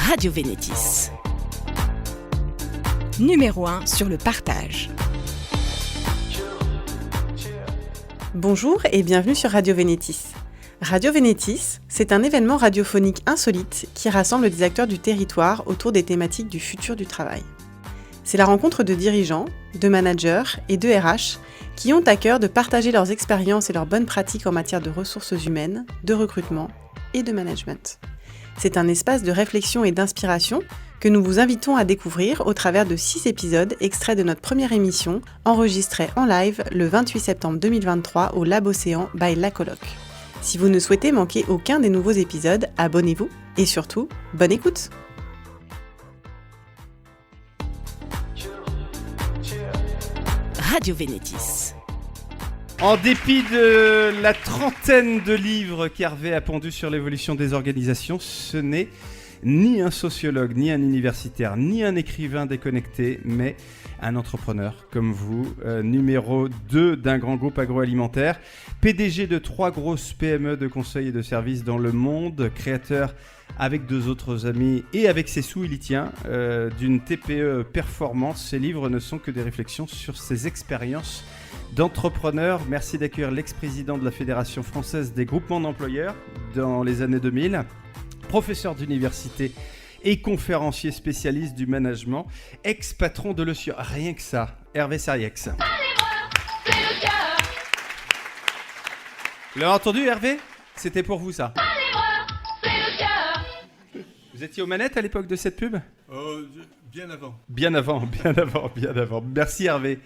Radio Vénétis. Numéro 1 sur le partage. Bonjour et bienvenue sur Radio Vénétis. Radio Vénétis, c'est un événement radiophonique insolite qui rassemble des acteurs du territoire autour des thématiques du futur du travail. C'est la rencontre de dirigeants, de managers et de RH qui ont à cœur de partager leurs expériences et leurs bonnes pratiques en matière de ressources humaines, de recrutement et de management. C'est un espace de réflexion et d'inspiration que nous vous invitons à découvrir au travers de 6 épisodes extraits de notre première émission enregistrée en live le 28 septembre 2023 au Lab Océan by La Coloc. Si vous ne souhaitez manquer aucun des nouveaux épisodes, abonnez-vous et surtout, bonne écoute! Radio Vénétis. En dépit de la trentaine de livres qu'Hervé a pondus sur l'évolution des organisations, ce n'est ni un sociologue, ni un universitaire, ni un écrivain déconnecté, mais un entrepreneur comme vous, numéro 2 d'un grand groupe agroalimentaire, PDG de 3 grosses PME de conseil et de services dans le monde, créateur avec 2 autres amis et avec ses sous, il y tient, d'une TPE performance. Ces livres ne sont que des réflexions sur ses expériences d'entrepreneur. Merci d'accueillir l'ex-président de la Fédération française des groupements d'employeurs dans les années 2000, professeur d'université et conférencier spécialiste du management, ex-patron de Le Sieur. Rien que ça, Hervé Sarriex. Vous l'avez entendu, Hervé ? C'était pour vous, ça. Vous étiez aux manettes à l'époque de cette pub ? Bien avant. Bien avant. Merci, Hervé,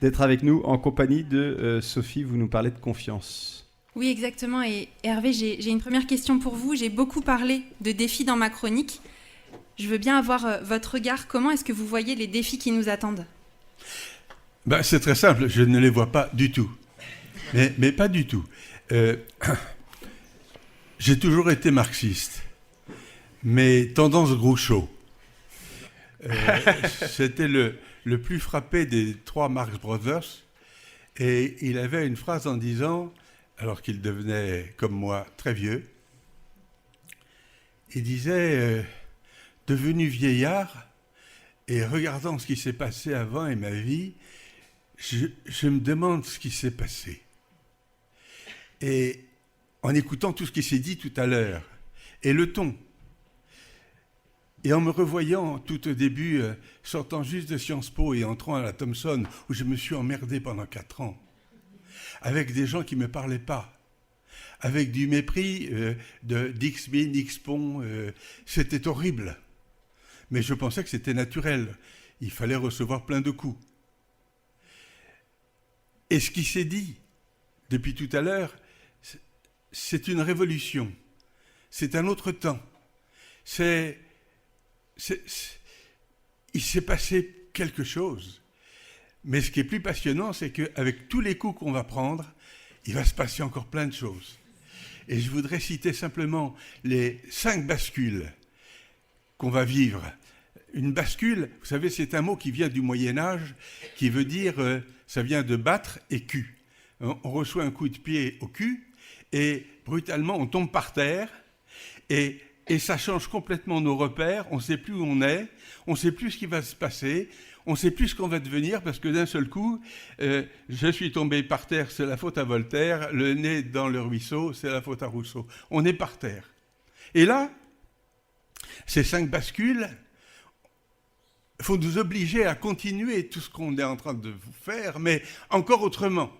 d'être avec nous en compagnie de Sophie. Vous nous parlez de confiance. Oui, exactement. Et Hervé, j'ai une première question pour vous. J'ai beaucoup parlé de défis dans ma chronique. Je veux bien avoir votre regard. Comment est-ce que vous voyez les défis qui nous attendent ? C'est très simple, je ne les vois pas du tout. Mais pas du tout. J'ai toujours été marxiste, mais tendance Groucho. C'était le plus frappé des 3 Marx Brothers, et il avait une phrase en disant, alors qu'il devenait, comme moi, très vieux, il disait, devenu vieillard, et regardant ce qui s'est passé avant et ma vie, je me demande ce qui s'est passé. Et en écoutant tout ce qui s'est dit tout à l'heure, et le ton, et en me revoyant tout au début, sortant juste de Sciences Po et entrant à la Thomson, où je me suis emmerdé pendant 4 ans, avec des gens qui ne me parlaient pas, avec du mépris d'X-Min, X-Pont, c'était horrible. Mais je pensais que c'était naturel. Il fallait recevoir plein de coups. Et ce qui s'est dit depuis tout à l'heure, c'est une révolution. C'est un autre temps. Il s'est passé quelque chose. Mais ce qui est plus passionnant, c'est qu'avec tous les coups qu'on va prendre, il va se passer encore plein de choses. Et je voudrais citer simplement les 5 bascules qu'on va vivre. Une bascule, vous savez, c'est un mot qui vient du Moyen-Âge, qui veut dire, ça vient de battre et cul. On reçoit un coup de pied au cul, et brutalement, on tombe par terre, et ça change complètement nos repères. On ne sait plus où on est, on ne sait plus ce qui va se passer, on ne sait plus ce qu'on va devenir, parce que d'un seul coup, je suis tombé par terre, c'est la faute à Voltaire, le nez dans le ruisseau, c'est la faute à Rousseau. On est par terre. Et là, ces 5 bascules faut nous obliger à continuer tout ce qu'on est en train de faire, mais encore autrement.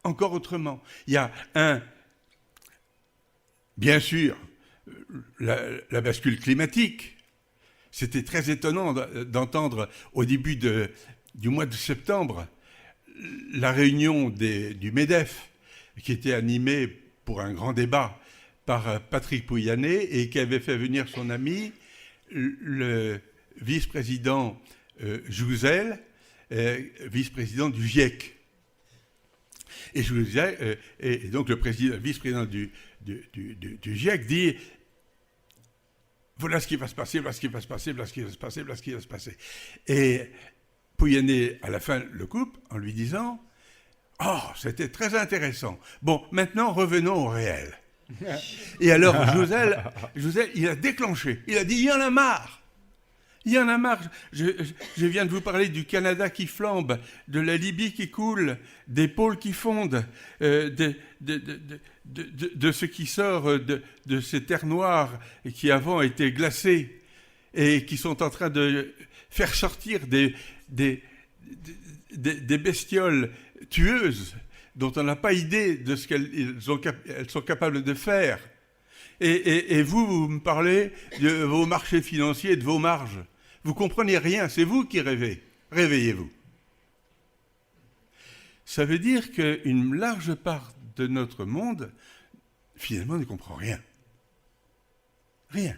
Encore autrement. Il y a bien sûr, la bascule climatique. C'était très étonnant d'entendre au début du mois de septembre la réunion du MEDEF, qui était animée pour un grand débat par Patrick Pouyanné et qui avait fait venir son ami, le vice-président Jouzel, vice-président du GIEC. Et Jouzel, et donc le vice-président du GIEC dit voilà ce qui va se passer, voilà ce qui va se passer, voilà ce qui va se passer, voilà ce qui va se passer. Et Pouyanné, à la fin, le coupe en lui disant « Oh, c'était très intéressant. Bon, maintenant, revenons au réel. » Et alors, Josel, il a déclenché. Il a dit, il y en a marre. Il y en a marre. Je viens de vous parler du Canada qui flambe, de la Libye qui coule, des pôles qui fondent, de ce qui sort de ces terres noires qui avant étaient glacées et qui sont en train de faire sortir des bestioles tueuses dont on n'a pas idée de ce qu'elles sont capables de faire. Et vous me parlez de vos marchés financiers, de vos marges. Vous comprenez rien, c'est vous qui rêvez. Réveillez-vous. Ça veut dire qu'une large part de notre monde, finalement, ne comprend rien. Rien.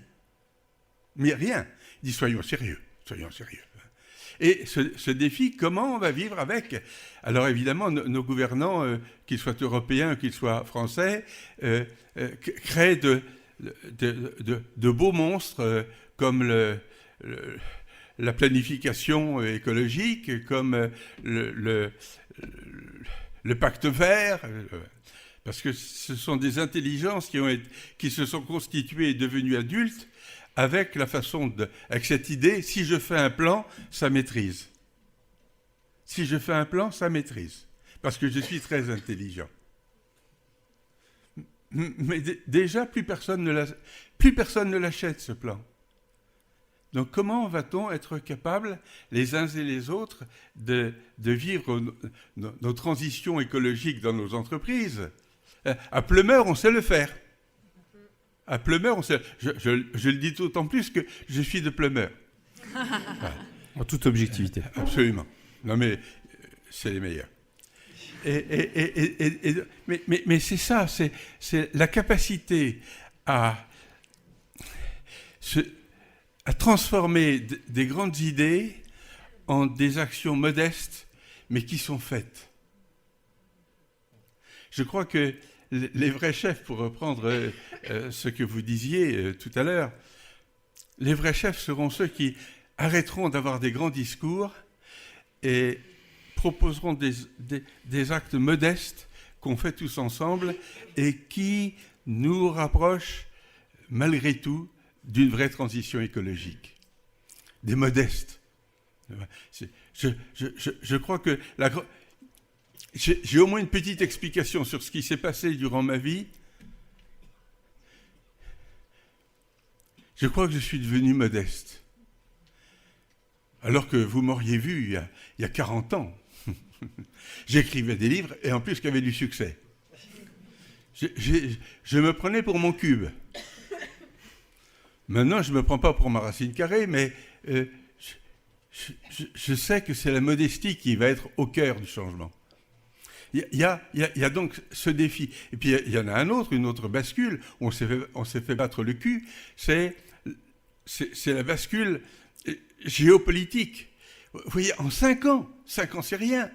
Mais rien. Il dit, soyons sérieux, soyons sérieux. Et ce défi, comment on va vivre avec? Alors évidemment, nos gouvernants, qu'ils soient européens, qu'ils soient français, créent de beaux monstres comme la planification écologique, comme le pacte vert, parce que ce sont des intelligences qui se sont constituées et devenues adultes avec avec cette idée, si je fais un plan, ça maîtrise. Si je fais un plan, ça maîtrise. Parce que je suis très intelligent. Mais déjà, plus personne ne l'achète, ce plan. Donc comment va-t-on être capable, les uns et les autres, de vivre nos transitions écologiques dans nos entreprises? À Pleumeur, on sait le faire. À Pleumeur, je le dis d'autant plus que je suis de Pleumeur. Voilà. En toute objectivité. Absolument. Non mais, c'est les meilleurs. Mais c'est ça, c'est la capacité à transformer des grandes idées en des actions modestes, mais qui sont faites. Je crois que les vrais chefs, pour reprendre ce que vous disiez tout à l'heure, les vrais chefs seront ceux qui arrêteront d'avoir des grands discours et proposeront des actes modestes qu'on fait tous ensemble et qui nous rapprochent, malgré tout, d'une vraie transition écologique. Des modestes. Je crois que j'ai au moins une petite explication sur ce qui s'est passé durant ma vie. Je crois que je suis devenu modeste. Alors que vous m'auriez vu il y a 40 ans. J'écrivais des livres et en plus qui avaient du succès. Je me prenais pour mon cube. Maintenant, je ne me prends pas pour ma racine carrée, mais je sais que c'est la modestie qui va être au cœur du changement. Il y a donc ce défi. Et puis, il y en a une autre bascule, où on s'est fait battre le cul, c'est la bascule géopolitique. Vous voyez, en 5 ans, c'est rien.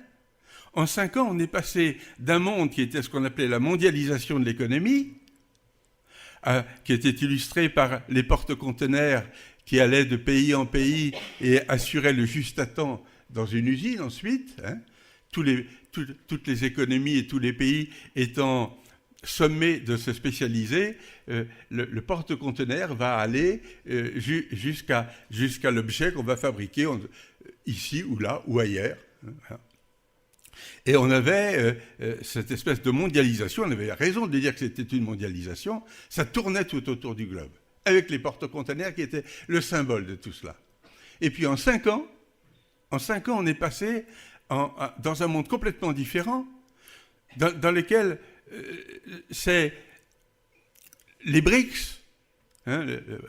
En 5 ans, on est passé d'un monde qui était ce qu'on appelait la mondialisation de l'économie, qui était illustré par les porte-conteneurs qui allaient de pays en pays et assuraient le juste à temps dans une usine ensuite, hein, toutes les économies et tous les pays étant sommés de se spécialiser, le porte-conteneur va aller jusqu'à l'objet qu'on va fabriquer ici ou là ou ailleurs. Hein. Et on avait cette espèce de mondialisation, on avait raison de dire que c'était une mondialisation, ça tournait tout autour du globe, avec les porte-conteneurs qui étaient le symbole de tout cela. Et puis en 5 ans, on est passé dans un monde complètement différent, dans lequel c'est les BRICS, hein, le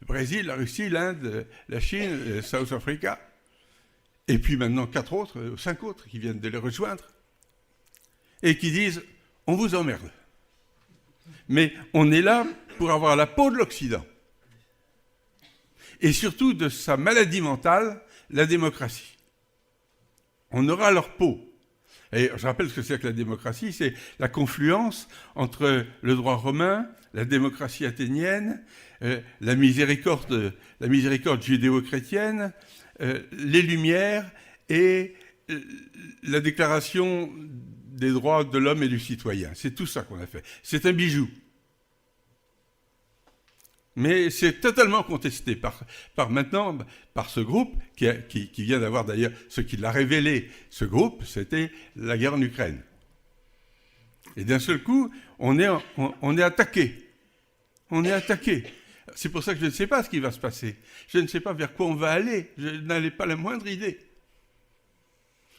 Brésil, la Russie, l'Inde, la Chine, South Africa, et puis maintenant 5 autres qui viennent de les rejoindre, et qui disent « on vous emmerde ». Mais on est là pour avoir la peau de l'Occident. Et surtout de sa maladie mentale, la démocratie. On aura leur peau. Et je rappelle ce que c'est que la démocratie, c'est la confluence entre le droit romain, la démocratie athénienne, la miséricorde judéo-chrétienne, les Lumières et la déclaration des droits de l'homme et du citoyen. C'est tout ça qu'on a fait. C'est un bijou. Mais c'est totalement contesté par ce groupe, qui vient d'avoir d'ailleurs, ce qui l'a révélé, ce groupe, c'était la guerre en Ukraine. Et d'un seul coup, on est attaqué. On est attaqué. C'est pour ça que je ne sais pas ce qui va se passer. Je ne sais pas vers quoi on va aller. Je n'en ai pas la moindre idée.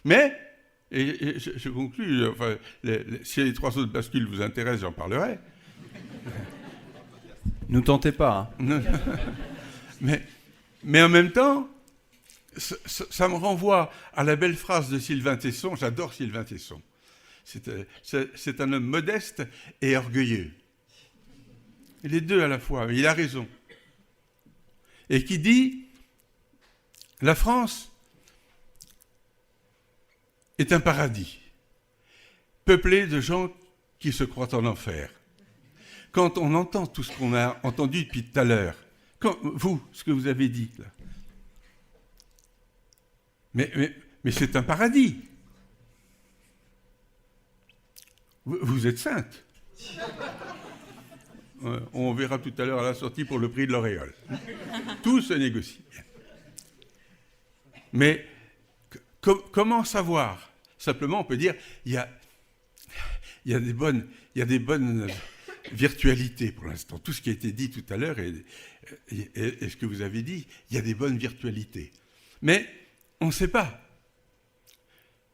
Mais, et je conclus, enfin, si les 3 autres bascules vous intéressent, j'en parlerai. Nous tentez pas. Hein. mais en même temps, ça me renvoie à la belle phrase de Sylvain Tesson. J'adore Sylvain Tesson. C'est un homme modeste et orgueilleux. Les deux à la fois, il a raison. Et qui dit, la France est un paradis, peuplé de gens qui se croient en enfer. Quand on entend tout ce qu'on a entendu depuis tout à l'heure, ce que vous avez dit, là, mais c'est un paradis. Vous êtes sainte. On verra tout à l'heure à la sortie pour le prix de l'auréole. Tout se négocie. Mais comment savoir? Simplement, on peut dire il y a des bonnes virtualités pour l'instant. Tout ce qui a été dit tout à l'heure et ce que vous avez dit, il y a des bonnes virtualités. Mais on ne sait pas.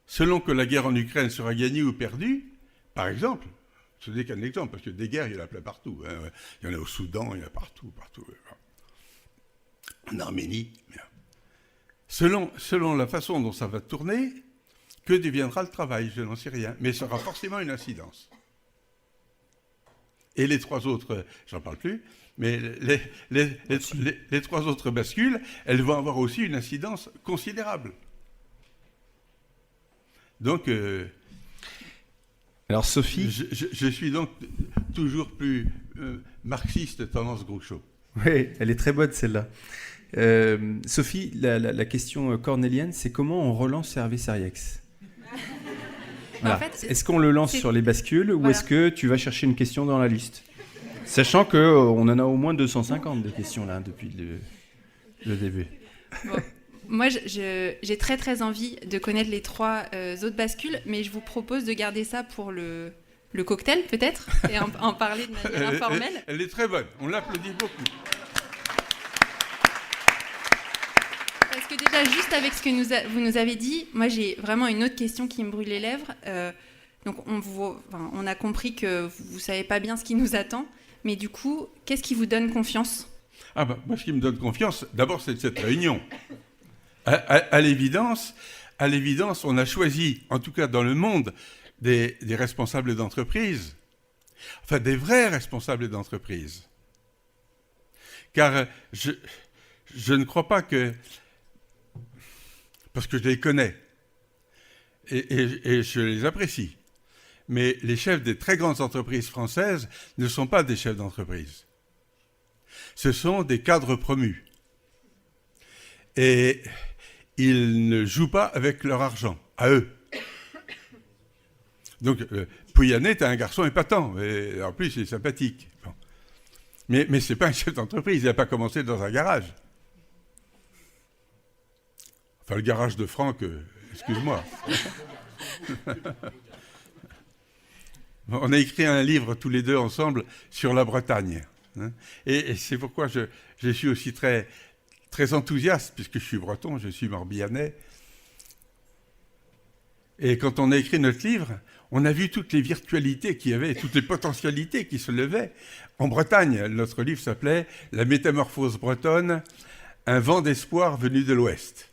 Selon que la guerre en Ukraine sera gagnée ou perdue, par exemple, ce n'est qu'un exemple, parce que des guerres, il y en a plein partout. Hein. Il y en a au Soudan, il y en a partout. En Arménie. Selon la façon dont ça va tourner, que deviendra le travail? Je n'en sais rien. Mais ça aura forcément une incidence. Et les 3 autres, j'en parle plus, mais les 3 autres bascules, elles vont avoir aussi une incidence considérable. Donc... Alors Sophie... Je suis donc toujours plus marxiste tendance Groucho. Oui, elle est très bonne celle-là. Sophie, la question cornélienne, c'est comment on relance Hervé Sériex? Voilà. En fait, est-ce qu'on le lance sur les bascules ou est-ce que tu vas chercher une question dans la liste? Sachant qu'on en a au moins 250 de questions là depuis le début. Bon. Moi, j'ai très très envie de connaître les 3 autres bascules, mais je vous propose de garder ça pour le cocktail peut-être, et en parler de manière informelle. Elle est très bonne, on l'applaudit beaucoup. Parce que déjà, juste avec ce que vous nous avez dit, moi j'ai vraiment une autre question qui me brûle les lèvres. Donc on a compris que vous ne savez pas bien ce qui nous attend, mais du coup, qu'est-ce qui vous donne confiance? Moi, ce qui me donne confiance, d'abord, c'est cette réunion. À l'évidence, on a choisi, en tout cas dans le monde, des responsables d'entreprise, enfin des vrais responsables d'entreprise. Car je ne crois pas que... Parce que je les connais, et je les apprécie, mais les chefs des très grandes entreprises françaises ne sont pas des chefs d'entreprise. Ce sont des cadres promus. Et... ils ne jouent pas avec leur argent, à eux. Donc, Pouyanné est un garçon épatant, et en plus, il est sympathique. Bon. Mais ce n'est pas un chef d'entreprise, il n'a pas commencé dans un garage. Enfin, le garage de Franck, excuse-moi. On a écrit un livre tous les deux ensemble sur la Bretagne. Hein, et c'est pourquoi je suis aussi très enthousiaste, puisque je suis breton, je suis morbihanais. Et quand on a écrit notre livre, on a vu toutes les virtualités qu'il y avait, toutes les potentialités qui se levaient. En Bretagne, notre livre s'appelait « La métamorphose bretonne, un vent d'espoir venu de l'Ouest ».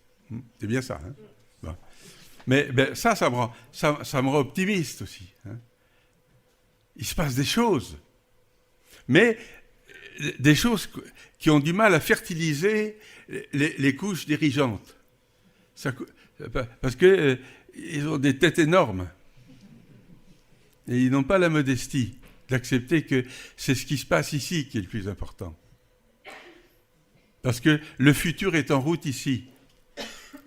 C'est bien ça. Hein, bon. Mais ça me rend optimiste aussi. Hein. Il se passe des choses. Mais des choses qui ont du mal à fertiliser les couches dirigeantes. Parce qu'ils ont des têtes énormes. Et ils n'ont pas la modestie d'accepter que c'est ce qui se passe ici qui est le plus important. Parce que le futur est en route ici.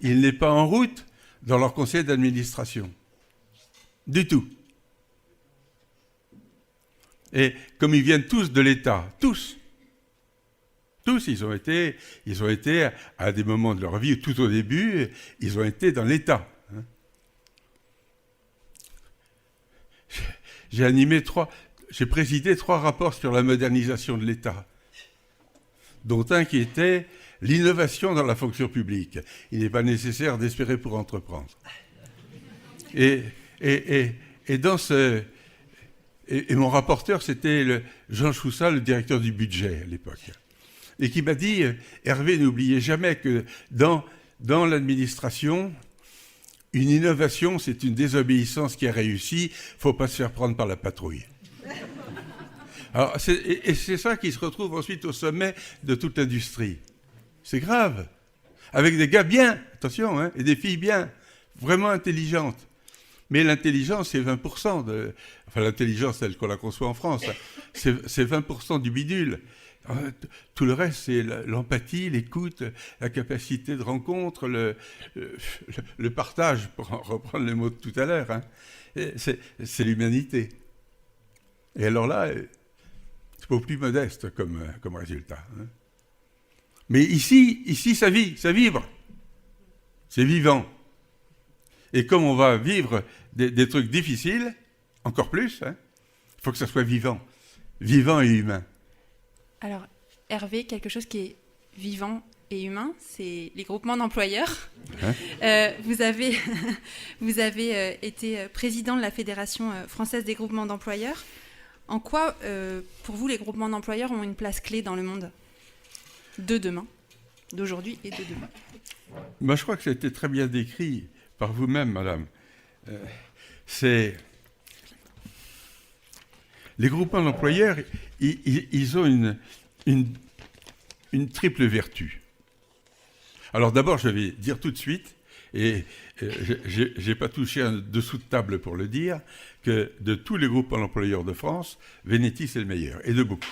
Il n'est pas en route dans leur conseil d'administration. Du tout. Et comme ils viennent tous de l'État, tous, Tous, ils ont été à des moments de leur vie, tout au début, ils ont été dans l'État. J'ai présidé 3 rapports sur la modernisation de l'État, dont un qui était l'innovation dans la fonction publique. Il n'est pas nécessaire d'espérer pour entreprendre. Et mon rapporteur, c'était Jean Choussat, le directeur du budget à l'époque, et qui m'a dit, Hervé, n'oubliez jamais que dans l'administration, une innovation, c'est une désobéissance qui a réussi, il ne faut pas se faire prendre par la patrouille. Alors, c'est ça qui se retrouve ensuite au sommet de toute l'industrie. C'est grave. Avec des gars bien, attention, hein, et des filles bien, vraiment intelligentes. Mais l'intelligence, c'est 20%. Enfin, l'intelligence, telle qu'on la conçoit en France, c'est 20% du bidule. Tout le reste, c'est l'empathie, l'écoute, la capacité de rencontre, le partage, pour reprendre les mots de tout à l'heure. Hein. C'est l'humanité. Et alors là, c'est pas plus modeste comme résultat. Hein. Mais ici, ça vibre. C'est vivant. Et comme on va vivre des trucs difficiles, encore plus, il faut que ça soit vivant. Vivant et humain. Alors, Hervé, quelque chose qui est vivant et humain, c'est les groupements d'employeurs. Vous avez été président de la Fédération française des groupements d'employeurs. En quoi, pour vous, les groupements d'employeurs ont une place clé dans le monde de demain, d'aujourd'hui et de demain? Moi, je crois que ça a été très bien décrit par vous-même, madame. Les groupements d'employeurs, ils ont une triple vertu. Alors d'abord, je vais dire tout de suite, et je n'ai pas touché un dessous de table pour le dire, que de tous les groupements d'employeurs de France, Vénétis est le meilleur, et de beaucoup.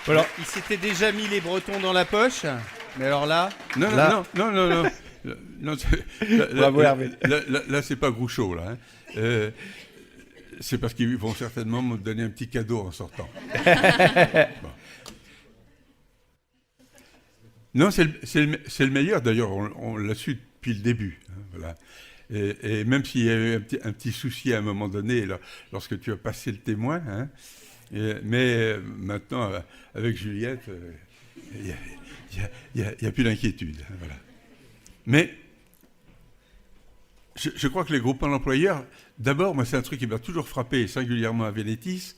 Alors, il s'était déjà mis les Bretons dans la poche, mais alors là... Non. Bravo, Hervé. Là, c'est pas Groucho, là. Hein. C'est parce qu'ils vont certainement me donner un petit cadeau en sortant. Bon. Non, c'est le meilleur. D'ailleurs, on l'a su depuis le début. Hein, voilà. Et même s'il y a eu un petit souci à un moment donné, là, lorsque tu as passé le témoin, hein, mais maintenant, avec Juliette, il n'y a plus d'inquiétude. Hein, voilà. Mais je crois que les groupements d'employeurs, d'abord, moi, c'est un truc qui m'a toujours frappé, singulièrement à Vénétis.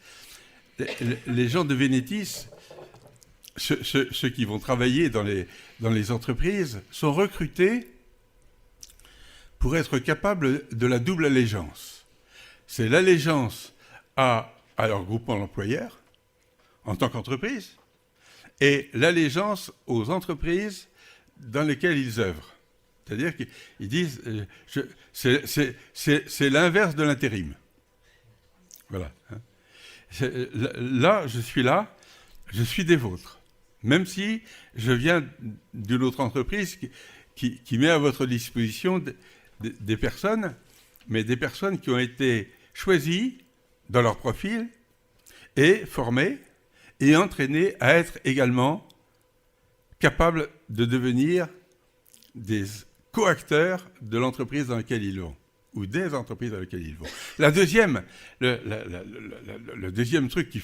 Les gens de Vénétis, ceux qui vont travailler dans les entreprises, sont recrutés pour être capables de la double allégeance. C'est l'allégeance à leur groupement d'employeurs, en tant qu'entreprise, et l'allégeance aux entreprises dans lesquelles ils œuvrent. C'est-à-dire qu'ils disent, c'est l'inverse de l'intérim. Voilà. Là, je suis des vôtres. Même si je viens d'une autre entreprise qui met à votre disposition des personnes, mais des personnes qui ont été choisies dans leur profil et formées et entraînées à être également capables de devenir des co-acteurs de l'entreprise dans laquelle ils vont, ou des entreprises dans lesquelles ils vont. Le deuxième truc qui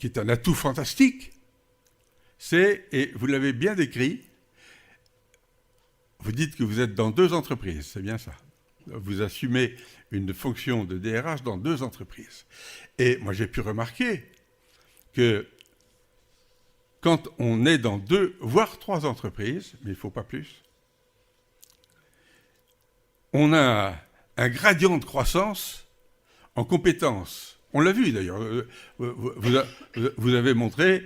est un atout fantastique, c'est, et vous l'avez bien décrit, vous dites que vous êtes dans 2 entreprises, c'est bien ça. Vous assumez une fonction de DRH dans 2 entreprises. Et moi, j'ai pu remarquer que quand on est dans 2, voire 3 entreprises, mais il ne faut pas plus, on a un gradient de croissance en compétences. On l'a vu d'ailleurs. Vous avez montré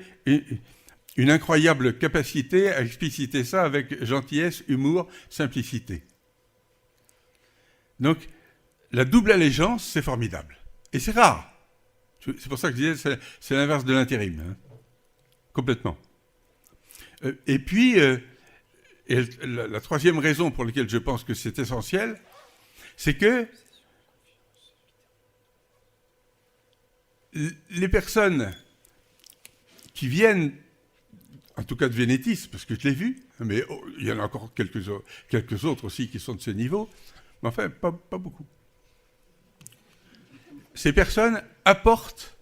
une incroyable capacité à expliciter ça avec gentillesse, humour, simplicité. Donc, la double allégeance, c'est formidable. Et c'est rare. C'est pour ça que je disais, c'est l'inverse de l'intérim. Hein. Complètement. Et puis, la troisième raison pour laquelle je pense que c'est essentiel, c'est que les personnes qui viennent, en tout cas de Vénétis, parce que je l'ai vu, mais il y en a encore quelques autres aussi qui sont de ce niveau, mais enfin, pas beaucoup. Ces personnes apportent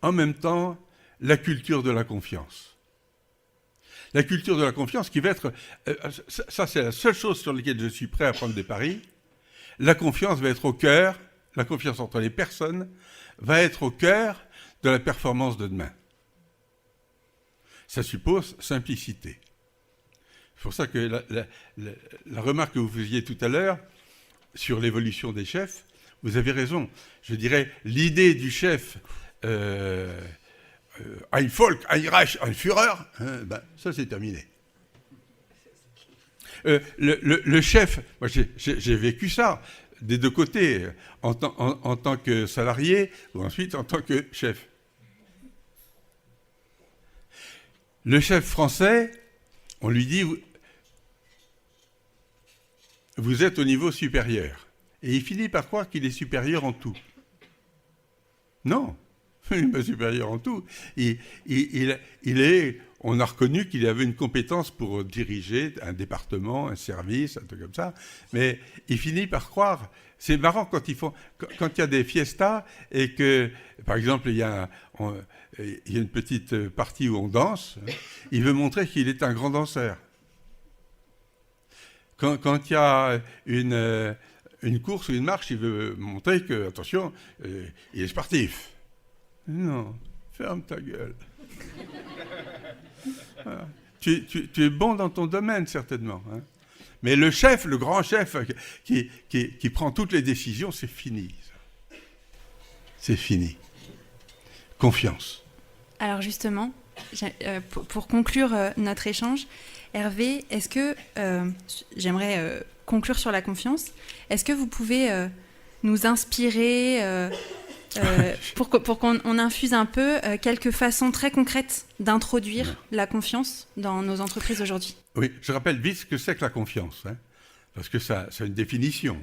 en même temps la culture de la confiance. La culture de la confiance qui va être... ça, c'est la seule chose sur laquelle je suis prêt à prendre des paris. La confiance va être au cœur, la confiance entre les personnes va être au cœur de la performance de demain. Ça suppose simplicité. C'est pour ça que la remarque que vous faisiez tout à l'heure sur l'évolution des chefs, vous avez raison. Je dirais, l'idée du chef... ein Volk, ein Reich, ein Führer, ça c'est terminé. Le chef, moi j'ai vécu ça des deux côtés, en tant que salarié ou ensuite en tant que chef. Le chef français, on lui dit vous êtes au niveau supérieur. Et il finit par croire qu'il est supérieur en tout. Non. Il n'est pas supérieur en tout. On a reconnu qu'il avait une compétence pour diriger un département, un service, un truc comme ça, mais il finit par croire. C'est marrant quand il y a des fiestas et que, par exemple, il y a une petite partie où on danse, il veut montrer qu'il est un grand danseur. Quand il y a une course ou une marche, il veut montrer que, attention, il est sportif. Non, ferme ta gueule. Voilà. Tu es bon dans ton domaine, certainement. Hein. Mais le chef, le grand chef qui prend toutes les décisions, c'est fini. C'est fini. Confiance. Alors justement, pour conclure notre échange, Hervé, est-ce que, j'aimerais conclure sur la confiance, est-ce que vous pouvez nous inspirer... pour qu'on infuse un peu quelques façons très concrètes d'introduire la confiance dans nos entreprises aujourd'hui. Oui, je rappelle vite ce que c'est que la confiance, hein, parce que ça a une définition.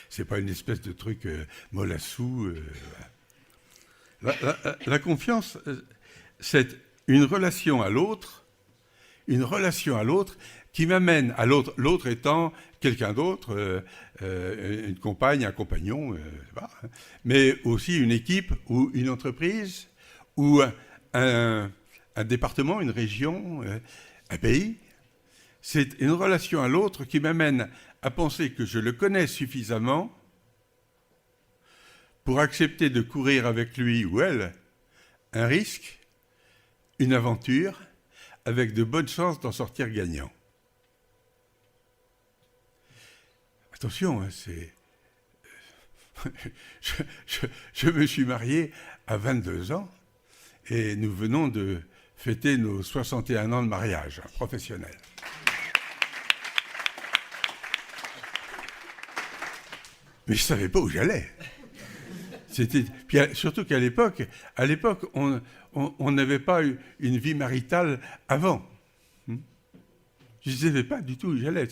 C'est pas une espèce de truc molassou. La confiance, c'est une relation à l'autre qui m'amène à l'autre étant quelqu'un d'autre, une compagne, un compagnon, mais aussi une équipe ou une entreprise ou un département, une région, un pays. C'est une relation à l'autre qui m'amène à penser que je le connais suffisamment pour accepter de courir avec lui ou elle un risque, une aventure, avec de bonnes chances d'en sortir gagnant. Attention, hein, je me suis marié à 22 ans et nous venons de fêter nos 61 ans de mariage professionnel. Mais je ne savais pas où j'allais. Puis surtout qu'à l'époque, on n'avait pas eu une vie maritale avant. Je ne savais pas du tout où j'allais.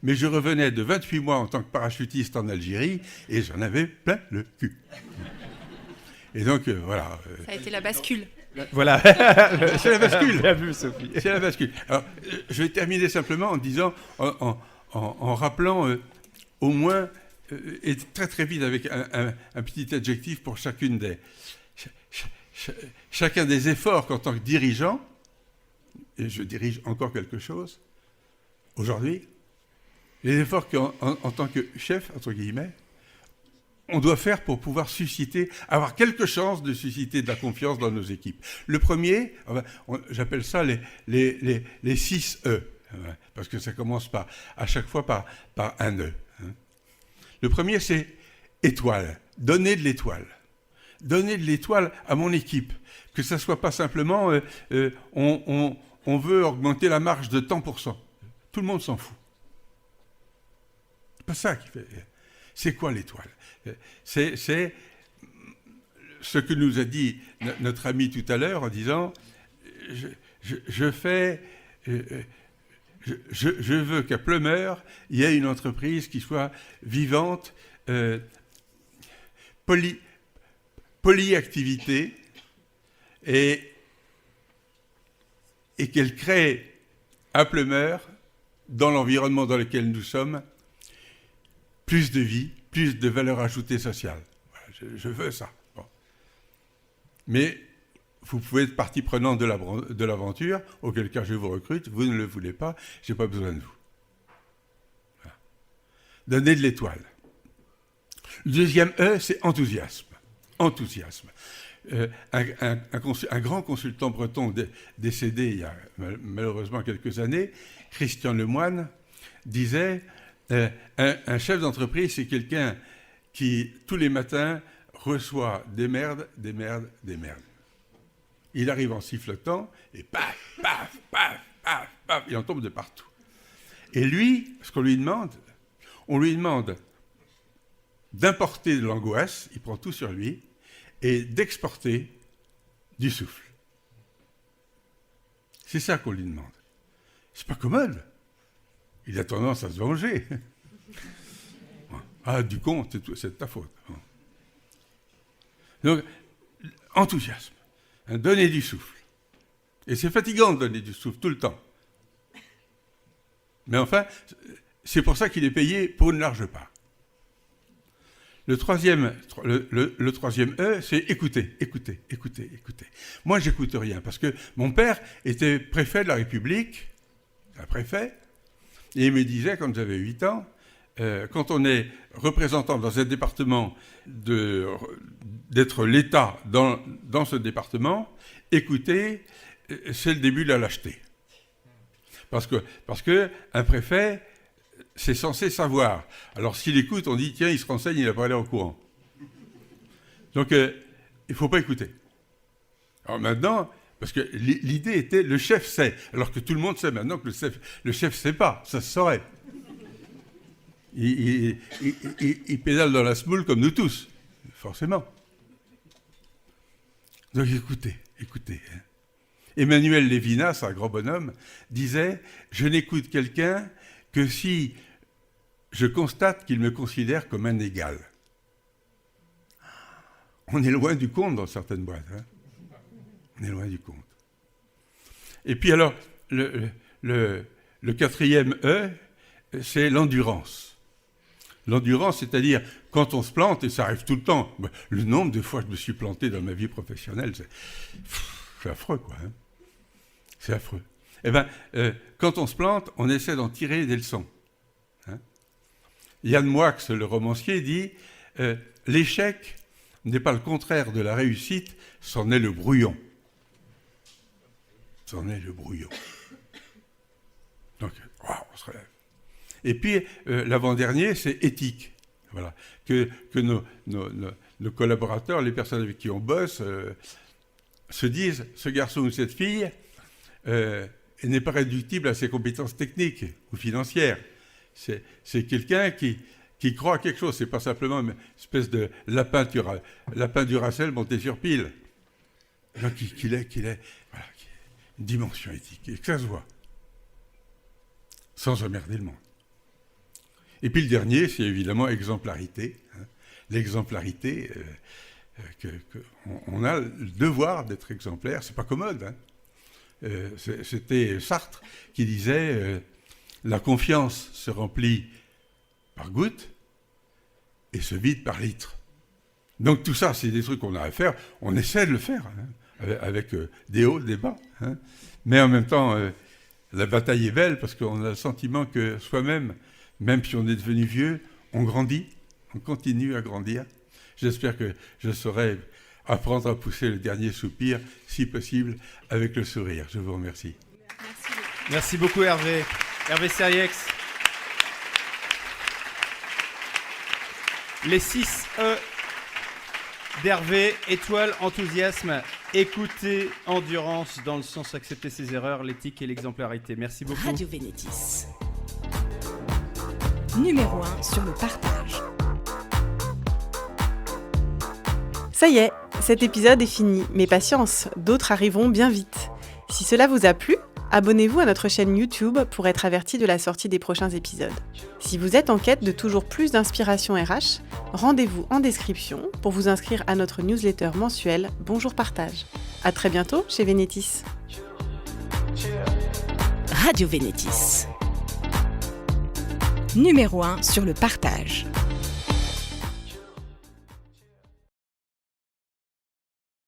Mais je revenais de 28 mois en tant que parachutiste en Algérie et j'en avais plein le cul. Et donc, voilà. Ça a été la bascule. Voilà. C'est la bascule. Bien vu, Sophie. C'est la bascule. Alors, je vais terminer simplement en disant, en rappelant au moins, et très très vite avec un petit adjectif pour chacune chacun des efforts qu'en tant que dirigeant, et je dirige encore quelque chose, aujourd'hui, les efforts qu'en tant que chef, entre guillemets, on doit faire pour pouvoir avoir quelque chance de susciter de la confiance dans nos équipes. Le premier, j'appelle ça les 6 E, parce que ça commence à chaque fois par un E. Le premier, c'est étoile, donner de l'étoile. Donner de l'étoile à mon équipe, que ça ne soit pas simplement on veut augmenter la marge de tant %. Tout le monde s'en fout. C'est pas ça qui fait. C'est quoi l'étoile ? C'est ce que nous a dit notre ami tout à l'heure en disant je veux qu'à Pleumeur, il y ait une entreprise qui soit vivante, polyactivité, et qu'elle crée à Pleumeur, dans l'environnement dans lequel nous sommes, plus de vie, plus de valeur ajoutée sociale. Voilà, je veux ça. Bon. Mais vous pouvez être partie prenante de l'aventure, auquel cas je vous recrute, vous ne le voulez pas, je n'ai pas besoin de vous. Voilà. Donnez de l'étoile. Le deuxième E, c'est enthousiasme. Enthousiasme. Un grand consultant breton décédé il y a malheureusement quelques années, Christian Lemoine, disait un chef d'entreprise, c'est quelqu'un qui, tous les matins, reçoit des merdes, des merdes, des merdes. Il arrive en sifflotant, et paf, paf, paf, paf, paf, il en tombe de partout. Et lui, ce qu'on lui demande, on lui demande d'importer de l'angoisse, il prend tout sur lui, et d'exporter du souffle. C'est ça qu'on lui demande. C'est pas commode. Il a tendance à se venger. Ah, du con, c'est de ta faute. Donc, enthousiasme. Donner du souffle. Et c'est fatigant de donner du souffle tout le temps. Mais enfin, c'est pour ça qu'il est payé pour une large part. Le troisième E, c'est écouter, écouter, écouter, écouter. Moi, j'écoute rien, parce que mon père était préfet de la République, un préfet, et il me disait, quand j'avais 8 ans, quand on est représentant dans un département, d'être l'État dans ce département, écouter, c'est le début de la lâcheté. Parce que un préfet, c'est censé savoir. Alors s'il écoute, on dit, tiens, il se renseigne, il n'a pas l'air au courant. Donc, il ne faut pas écouter. Alors maintenant, parce que l'idée était, le chef sait, alors que tout le monde sait maintenant que le chef ne sait pas, ça se saurait. Il pédale dans la semoule comme nous tous, forcément. Donc écoutez. Hein. Emmanuel Lévinas, un grand bonhomme, disait « Je n'écoute quelqu'un que si je constate qu'il me considère comme un égal. » On est loin du compte dans certaines boîtes. Hein. On est loin du compte. Et puis alors, le quatrième E, c'est l'endurance. L'endurance, c'est-à-dire quand on se plante, et ça arrive tout le temps. Le nombre de fois que je me suis planté dans ma vie professionnelle, c'est affreux, quoi. Hein. C'est affreux. Eh bien, quand on se plante, on essaie d'en tirer des leçons. Hein. Yann Moix, le romancier, dit « L'échec n'est pas le contraire de la réussite, c'en est le brouillon. » C'en est le brouillon. Donc, on se relève. Et puis, l'avant-dernier, c'est éthique. Voilà. Que nos collaborateurs, les personnes avec qui on bosse, se disent, ce garçon ou cette fille n'est pas réductible à ses compétences techniques ou financières. C'est quelqu'un qui croit à quelque chose. C'est pas simplement une espèce de lapin Duracell monté sur pile. Donc, qu'il ait une dimension éthique. Et que ça se voit. Sans emmerder le monde. Et puis le dernier, c'est évidemment exemplarité. Hein. L'exemplarité, on a le devoir d'être exemplaire. C'est pas commode. Hein. C'était Sartre qui disait la confiance se remplit par gouttes et se vide par litres. Donc tout ça, c'est des trucs qu'on a à faire. On essaie de le faire, hein, avec des hauts, des bas. Hein. Mais en même temps, la bataille est belle parce qu'on a le sentiment que soi-même, même si on est devenu vieux, on grandit, on continue à grandir. J'espère que je saurai apprendre à pousser le dernier soupir, si possible, avec le sourire. Je vous remercie. Merci beaucoup Hervé. Hervé Seriex. Les 6 E d'Hervé, étoile, enthousiasme, écouter, endurance, dans le sens accepter ses erreurs, l'éthique et l'exemplarité. Merci beaucoup. Radio Vénétis. Numéro 1 sur le partage. Ça y est, cet épisode est fini, mais patience, d'autres arriveront bien vite. Si cela vous a plu, Abonnez-vous à notre chaîne YouTube pour être averti de la sortie des prochains épisodes. Si vous êtes en quête de toujours plus d'inspiration RH, rendez-vous en description pour vous inscrire à notre newsletter mensuelle Bonjour Partage. À très bientôt chez Venetis. Radio Venetis. Numéro 1 sur le partage.